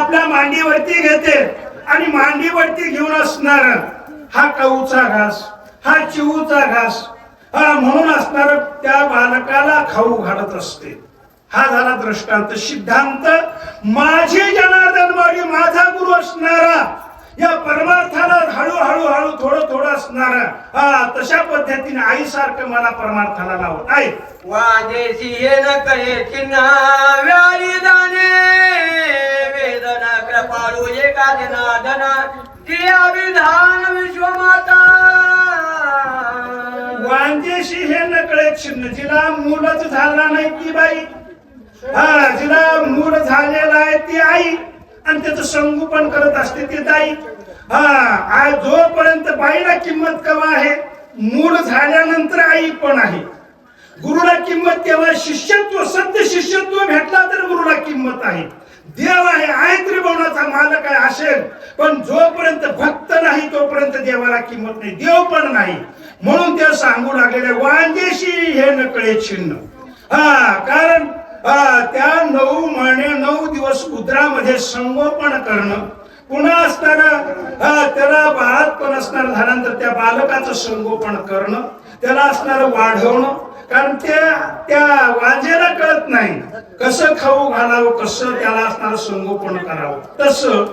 आपल्या मांडीवरती घेते आणि मांडीवरती घेऊन असणार हा कऊचा घास, हा चिऊचा घास, हा म्हणून असणार त्या बालकाला खाऊ घालत असते. हा झाला दृष्टांत. सिद्धांत माझी जनार्दन माऊली माझा गुरु असणारा, या परमार्थाला हळूहळू हळू थोडं थोडं असणार, तशा पद्धतीने आई सारखं मला परमार्थाला लावत आहे. वादेशी हे न कळे चिन्हा व्यारी दाने वेदना कृपाळू एका जनार्दना क्रिया विधान विश्वमाता. वांजेशी हे नकळे चिन्ह, जिला मूलच झाला नाही ती बाई, जिला मूल झालेला आहे ती आई, आणि त्याचं संगोपन करत असते ती दाई. जोपर्यंत बाईला किंमत केव्हा आहे, मूल झाल्यानंतर आई पण आहे. गुरुला किंमत तेव्हा शिष्यत्व, सत्य शिष्यत्व भेटला तर गुरुला किंमत आहे. देव आहे त्रिभुवनाचा मालक आहे असेल, पण जोपर्यंत भक्त नाही तोपर्यंत देवाला किंमत नाही, देव पण नाही. म्हणून ते सांगू लागलेले वांजेशी हे नकळे चिन्ह. कारण त्या 9 महिने 9 दिवस उदरामध्ये संगोपन करणं, पुन्हा असणार त्याला बाळातपण असणार झाल्यानंतर त्या बालकाचं संगोपन करणं, त्याला असणार वाढवणं. कारण त्या वाजेला कळत नाही कसं खाऊ घालावं, कसं त्याला असणार संगोपन करावं. तसं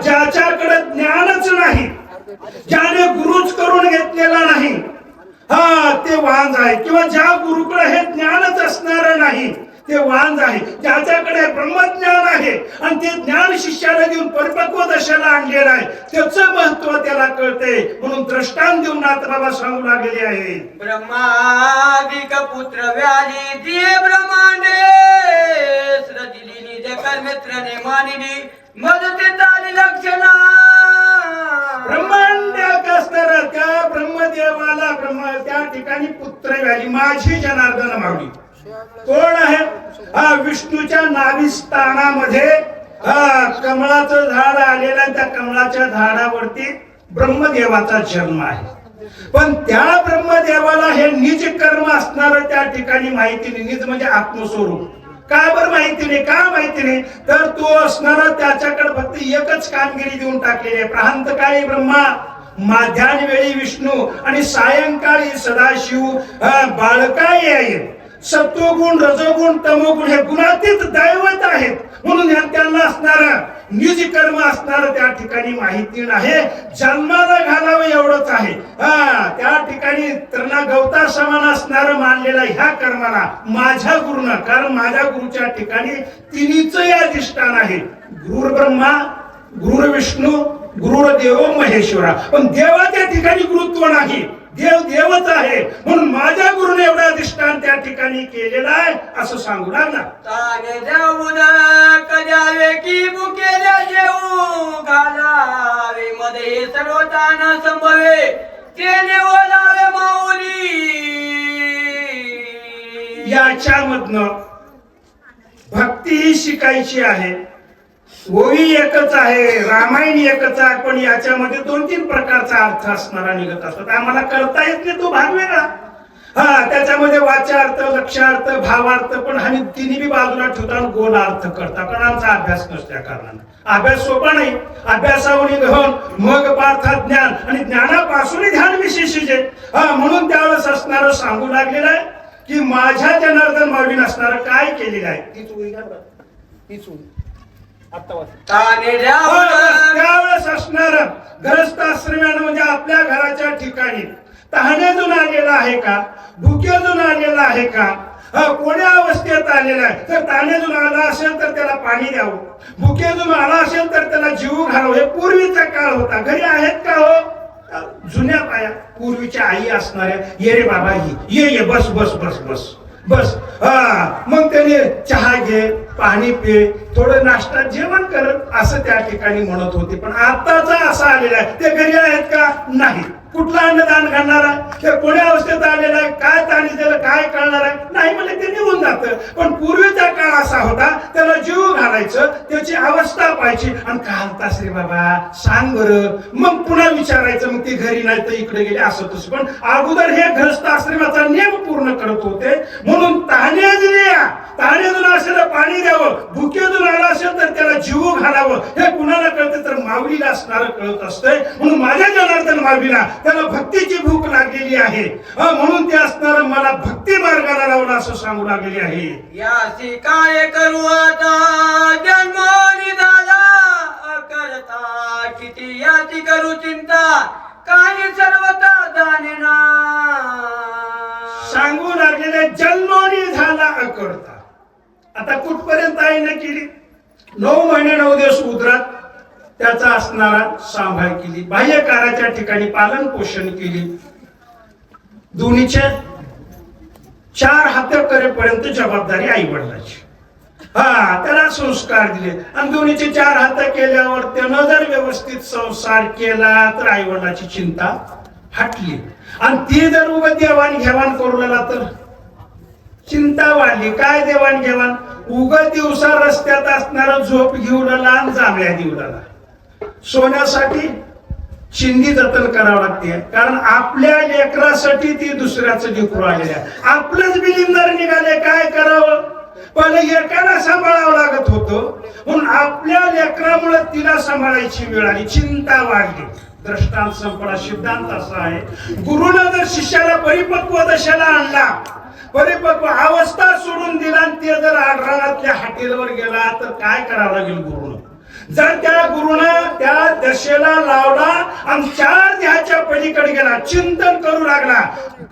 ज्याच्याकडे ज्ञानच नाही, ज्याने गुरुच करून घेतलेला नाही, ते वांज आहे. किंवा ज्या गुरुकडे हे ज्ञानच असणार नाही ते वांज आहे. ज्याच्याकडे ब्रह्मज्ञान आहे आणि ते ज्ञान शिष्याला देऊन परिपक्व दशेला आणलेलं आहे, त्याचं महत्व त्याला कळते. म्हणून दृष्टांत देऊन नाथबाबा सांगू लागलेले आहे. ब्रह्मादिक पुत्र व्याधी दिये ब्रह्मांडे सृजिली निज कर्मित्रने मानिली मदते ताली लक्षणा. ब्रह्मांड असणारा त्या ब्रह्मदेवाला त्या ठिकाणी पुत्र व्याधी माझी जनार्दन माऊली कोण आहे? विष्णूच्या नाभिस्थानामध्ये कमळाचं झाड आलेलं आहे, त्या कमळाच्या झाडावरती ब्रह्मदेवाचा जन्म आहे. पण त्या ब्रह्मदेवाला हे निज कर्म असणार त्या ठिकाणी माहिती नाही. निज म्हणजे आत्मस्वरूप. का बरं माहिती नाही? का माहिती नाही? तर तो असणारा त्याच्याकडे फक्त एकच कामगिरी देऊन टाकलेली आहे. प्रांतकाळी ब्रह्मा, माध्यान वेळी विष्णू आणि सायंकाळी सदाशिव बाळकाई आहे. सत्वगुण, रजोगुण, तमोगुण हे गुणातीत दैवत आहेत. म्हणून त्यांना असणार निज कर्म असणार त्या ठिकाणी माहिती नाही. जन्माला घालावं एवढंच आहे. त्या ठिकाणी तृणा गवता समान असणार मानलेला ह्या कर्माला माझ्या गुरुनं, कारण माझ्या गुरुच्या ठिकाणी तिन्हीच अधिष्ठान आहे. गुरुर ब्रह्मा, गुरुर विष्णू, गुरुर देव महेश्वरा. पण देवाच्या ठिकाणी गुरुत्व नाही, देव देवच आहे. म्हणून माझ्या गुरुने एवढा अधिष्ठान त्या ठिकाणी केलेला आहे असं सांगू लागला. ताने जाऊन कजावे की बुकेल्या जेऊ घालावे मध्ये सर्व तान संभवे तेने ओलावे माऊली. याच्यामधनं भक्ती शिकायची आहे. ओवी एकच आहे, रामायण एकच आहे, पण याच्यामध्ये 2-3 प्रकारचा अर्थ असणारा निघत असतात. आम्हाला करता येत नाही तो भाग वेगळा. त्याच्यामध्ये वाचार्थ, लक्षार्थ, भावार्थ, पण आम्ही तिन्ही बी बाजूला ठेवता गोल अर्थ करता, कारण आमचा अभ्यास नसल्या कारणाने. अभ्यास सोपा नाही. अभ्यासावरी गहन, मग पार्थात ज्ञान आणि ज्ञानापासून ध्यान विशेष. म्हणून त्यावेळेस असणारं सांगू लागलेलं आहे की माझ्या जनार्दन माऊलीने असणारं काय केलेलं आहे. तीच होईल, तीच होईल. त्यावेळेस असणार गृहस्थाश्रमानं म्हणजे आपल्या घराच्या ठिकाणी तहानेजून आलेला आहे का, भुकेजून आलेला आहे का, कोण्या अवस्थेत आलेला आहे. जर तहानेजून आला असेल तर त्याला पाणी द्यावं, भुकेजून आला असेल तर त्याला जीव घालावं. हे पूर्वीचा काळ होता. घरी आहेत का हो? जुन्या पाया पूर्वीच्या आई असणाऱ्या, ये रे बाबा ये बस बस बस बस बस. मग त्याने चहा घे, पाणी पे, थोडं नाश्ता, जेवण करत असं त्या ठिकाणी म्हणत होते. पण आताचा असा आलेला आहे, ते घरी आहेत का? नाही. कुठला अन्नदान घालणार आहे? ते कोण्या अवस्थेत आलेला आहे? काय ताणी दिलं काय कळणार आहे? नाही म्हणजे ते निघून जातं. पण पूर्वीचा काळ असा होता, त्याला जीव घालायचं, त्याची अवस्था पाहायची आणि घालतास रे बाबा सांग बरं. मग पुन्हा विचारायचं, मग ते घरी नाही तर इकडे गेले असं तसं. पण अगोदर हे गृहस्थ आश्रमाचा नियम पूर्ण करत होते. म्हणून तहानेजून असलेलं पाणी द्यावं, भुकेजून आला असेल तर त्याला जीव घालावं. माऊलीला असणारं कळत असतंय. म्हणून माझ्या जनार्दन माऊलीला त्याला भक्तीची भूक लागलेली आहे, म्हणून ते असणारं मला भक्ती मार्गाला लावला असं सांगू लागलेली आहे. यासी काय करू आता जन्म निघाला करता, किती याची करू चिंता काही सर्वता जाणेना. सांगू लागलेले जन्मोनी झाला अकडता. आता कुठपर्यंत आईने केली? 9 महिने 9 दिवस उदरात त्याचा असणारा सांभाळ केली, बाह्यकाराच्या ठिकाणी पालन पोषण केली, दोन्हीचे 4 हात करेपर्यंत जबाबदारी आई वडिलांची. त्याला संस्कार दिले आणि दोन्हीचे 4 हात केल्यावर त्यानं जर व्यवस्थित संसार केला तर आई वडिलांची चिंता हटली. आणि ती जर उगा देवाणघेवाण करू लागला तर चिंता वाढली. काय देवाणघेवाण? उगा दिवसा रस्त्यात असणारा झोप घेऊन लहान जांभळ्या देऊला. सोन्यासाठी चिंदी जतन करावं लागते, कारण आपल्या लेकरासाठी ती दुसऱ्याचं लेकरू आलेलं आहे. आपलंच बिलिंदर निघाले, काय करावं? पहिले एकाला सांभाळावं लागत होतं, म्हणून आपल्या लेकरामुळे तिला सांभाळायची वेळ आली, चिंता वाढली. दृष्टांत संपला. सिद्धांत असा आहे, गुरुनं जर शिष्याला परिपक्व दशेला आणला, परिपक्व अवस्था सोडून दिला आणि ते जर आढळणातल्या हॉटेलवर गेला तर काय करावं लागेल गुरुनं? जर त्या गुरुनं त्या दशेला लावला आणि 4 ध्याच्या पलीकडे गेला, चिंतन करू लागला,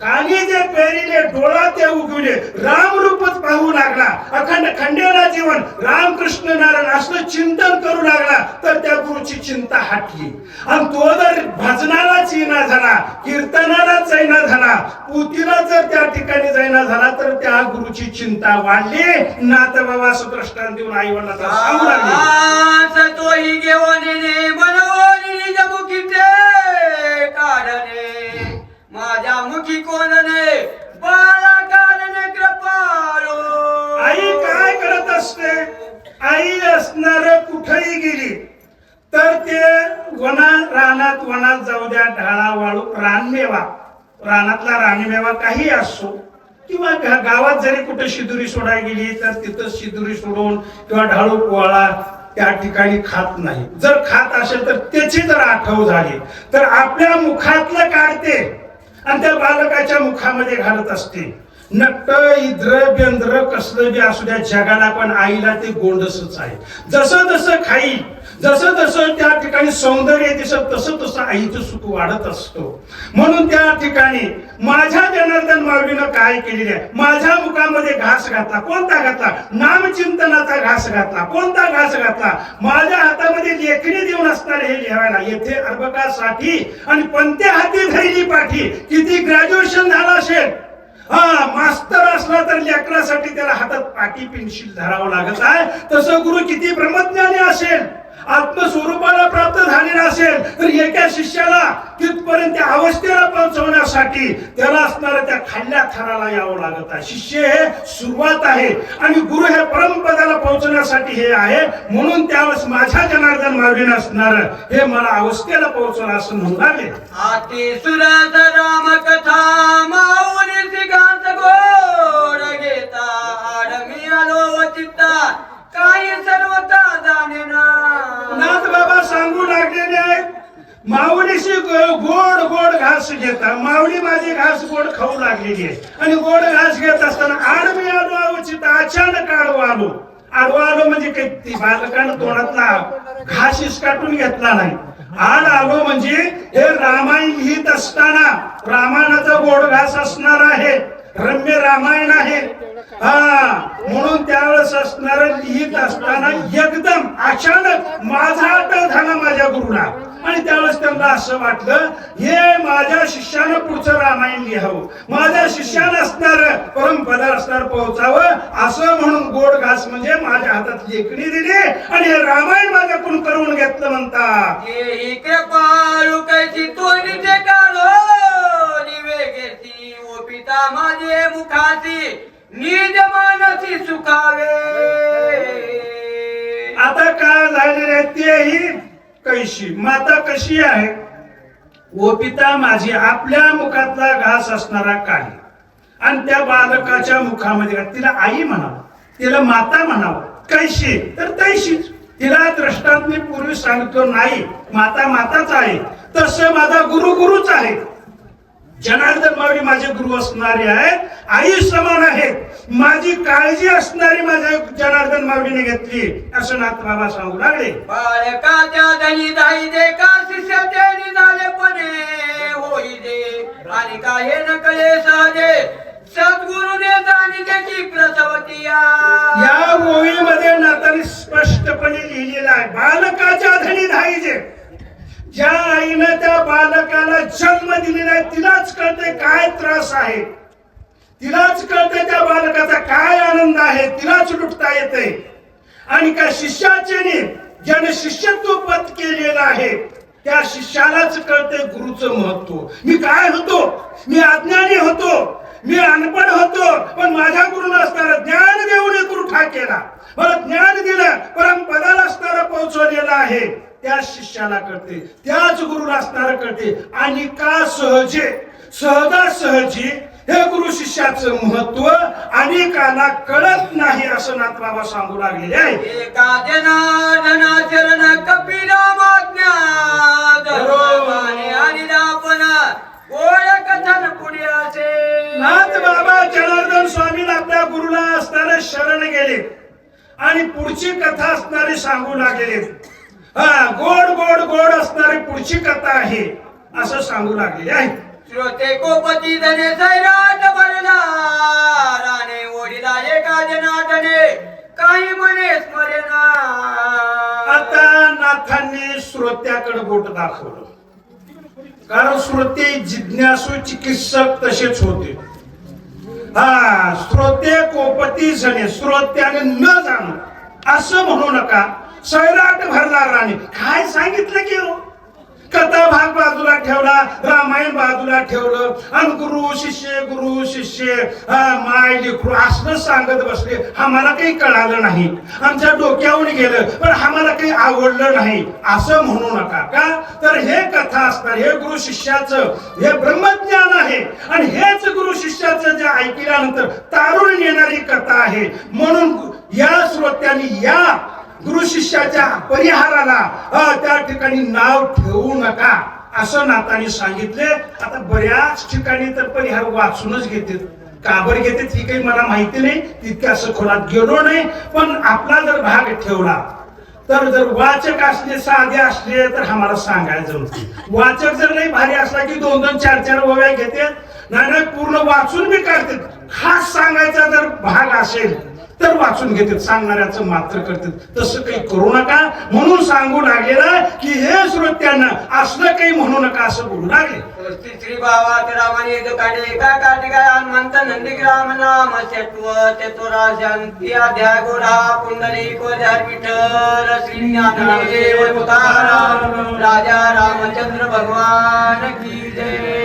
कानी जे पेरिले डोळा ते उगवले, रामरूपच पाहू लागला, अखंड खंडेला जीवन रामकृष्ण नारायण असं चिंतन करू लागला तर त्या गुरुची चिंता हटली. आणि तो जर भजनाला चैना झाला, कीर्तनाला चैना झाला, पुतीला जर त्या ठिकाणी जाईना झाला तर त्या गुरुची चिंता वाढली. नाथ बाबा सुदृष्टांत देऊन आई वडिलांना सांगू लागले, तोही घेऊन बनवून निज मुखीचे काढणे, माझ्या मुखी कोणने बाळा काढणे कृपाळू. आई काय करत असते? आई असणार कुठेही गेली तर ते वनात जाऊ द्या, ढाळा वाळू रानमेवा, रानातला रानमेवा काही असो, किंवा गावात जरी कुठे शिदुरी सोडायला गेली तर तिथं शिदुरी सोडून किंवा ढाळू पोळा त्या ठिकाणी खात नाही. जर खात असेल तर त्याची जर आठव झाली तर आपल्या मुखातलं काढते आणि त्या बालकाच्या मुखामध्ये घालत असते. नट्ट इद्र बेंद्र कसलं बी असू द्या, जगाला पण आईला ते गोंडसच आहे. जसं जसं खाईल, जसं जसं त्या ठिकाणी सौंदर्य दिसत तसं तसं आईचं सुख वाढत असतो. म्हणून त्या ठिकाणी माझ्या जनार्दन माऊलीनं काय केलेले आहे? माझ्या मुखामध्ये घास घातला. कोणता घातला? नामचिंतनाचा घास घातला. कोणता घास घातला? माझ्या हातामध्ये लेखणी देऊन असणार हे लिहायला, येथे अर्भकासाठी आणि पंते हाती धरली पाठी. किती ग्रॅज्युएशन झालं असेल, मास्तर असला तर लेकरासाठी त्याला हातात पाटी पेन्सिल धरावं लागत आहे. तसं गुरु किती ब्रह्मज्ञानी असेल, आत्मस्वरूपाला प्राप्त झालेला असेल तर एका शिष्याला तिथपर्यंत त्या अवस्थेला पोहोचवण्यासाठी त्याला असणाऱ्या त्या खाल्ल्या थराला यावं लागत आहे. शिष्य हे सुरुवात आहे आणि गुरु हे परमपदाला पोहोचण्यासाठी हे आहे. म्हणून त्यावेळेस माझ्या जनार्दन माऊलीने असणार हे मला अवस्थेला पोहोचवलं असं म्हणू लागले. आती सुरत राम कथा माऊली श्रीकांत गोड घेता, आडमी आलो चित्ता काही सर्वता जाणेना. नाथ बाबा सांगू लागलेले आहे, माऊलीशी गोड गोड घास घेता. माऊली माझी घास गोड खाऊ लागलेली आहे आणि गोड घास घेत असताना आडवी आलो अवचित, अचानक आडवा आलो. आडवा आलो म्हणजे काही बालकानं तोंडातला घास इसकाटून घेतला नाही. आड आलो म्हणजे हे रामायण लिहित असताना रामायणाचा गोड घास असणार आहे, रम्य रामायण आहे. म्हणून त्यावेळेस असणार लिहित असताना एकदम अचानक माझा आठव झाला माझ्या गुरुला आणि त्यावेळेस त्यांना असं वाटलं हे माझ्या शिष्यानं पुढचं रामायण लिहावं, माझ्या शिष्यानं असणार परमपदा असणार पोहोचावं असं म्हणून गोड घास म्हणजे माझ्या हातात लेखणी दिली आणि हे रामायण माझ्याकडून करून घेतलं म्हणतात. कृपाळू कैसी तोंडीचे काढो निवेगेसी ओ पिता माझे मुखाती निज मानसी सुखावे. आता काय झालेले तेही कैशी माता कशी आहे? ओ पिता माझी, आपल्या मुखातला घास असणारा काळी आणि त्या बालकाच्या मुखामध्ये तिला आई म्हणावं, तिला माता म्हणावं. कैशी तर तैशीच. तिला दृष्टांत प्रकरणात मी पूर्वी सांगतो नाही, माता माताच आहे, तसं माझा गुरु गुरुच आहे. जनार्दन माऊली माझे गुरु असणारे आहेत, आई समान आहेत. माझी काळजी असणारी माझ्या जनार्दन माऊलीने घेतली असं नाथबाबा सांगू लागले. बाळकाच्या धनी दाई दे का शिष्याचे निघाले पणे होई दे आणि काहे न कळे सहजे सद्गुरुने जाणी त्याची प्रसवती या ओळीमध्ये नाथाने स्पष्टपणे लिहिलेलं आहे, बालकाच्या धनी धाई जे. ज्या आईनं त्या बालकाला जन्म दिलेला आहे तिलाच कळते काय त्रास आहे, तिलाच कळते त्या बालकाचा काय आनंद आहे, तिलाच लुटता येते. आणि त्या शिष्याचे ज्याने शिष्यत्व पद केलेलं आहे त्या शिष्यालाच कळते गुरुचं महत्व. मी काय होतो, मी अज्ञानी होतो, मी अनपढ होतो, पण माझ्या गुरुनं असताना ज्ञान देऊन गुरु ठाक केला, मला ज्ञान दिलं, परमपदाला असताना पोहोचवलेला आहे. त्या शिष्याला कळते, त्याच गुरुला असणारा कळते. आणि का सहजे सहजासहजी हे गुरु शिष्याचं महत्व अनेकाला कळत नाही असं नाथबाबा सांगू लागलेले आहे. एका जनार्दना चरण कपिलामाज्ञा धर्माने आणि दापन गोड कथन पुढे असे. नाथबाबा जनार्दन स्वामीला आपल्या गुरुला असणारे शरण गेले आणि पुढची कथा असणारी सांगू लागले. गोड गोड गोड असणारी पुढची कथा आहे असं सांगू लागलेले आहे. श्रोते कोपती धने सैराट भरला राणे ओढीला एका जनार्दने काही म्हणे स्मरेना. आता नाथांनी श्रोत्याकडे बोट दाखवलं, कारण श्रोते जिज्ञासू चिकित्सक तसेच होते. श्रोते कोपती जणे, श्रोत्याने न जाणू असं म्हणू नका. सैराट भरला राणी काय सांगितलं की हो, कथा भाग बाजूला ठेवला, रामायण बाजूला ठेवलं आणि गुरु शिष्य माय लेकरू असं सांगत बसले. आम्हाला काही कळालं नाही, आमच्या डोक्यावर गेलं, पण आम्हाला काही आवडलं नाही असं म्हणू नका. का तर हे कथा असणार, हे गुरु शिष्याचं हे ब्रह्मज्ञान आहे आणि हेच गुरु शिष्याचं जे ऐकल्यानंतर तारून येणारी कथा आहे. म्हणून या श्रोत्यांनी या गुरु शिष्याच्या परिहाराला त्या ठिकाणी नाव ठेवू नका असं नाथांनी सांगितले. आता बऱ्याच ठिकाणी तर परिहार वाचूनच घेतात, का बरं घेतात ही काही मला माहिती नाही, तितक्या असं खोलात गेलो नाही. पण आपला जर भाग ठेवला तर जर वाचक असले, साधे असले तर आम्हाला सांगायला जमते. वाचक जर नाही भारी असला की 2-2, 4-4 ओव्या घेतात, नाही पूर्ण वाचून बी काढतात. खास सांगायचा जर भाग असेल तर वाचून घेतात, सांगणाऱ्याचं मात्र करतात. तसं काही करू नका म्हणून सांगू लागलेला की हे श्रोत्यांना असलं काही म्हणू नका असं बोलू लागले. श्री भावात रामाने दुकाने एका कार्तिकाय हनुमंत नंदीग्राम नाम चत्व चतुरा शांती अध्याय गोरा पुंडली कोजार विठ्ठल श्री ज्ञानदेव तुकाराम राजा रामचंद्र भगवान की जय.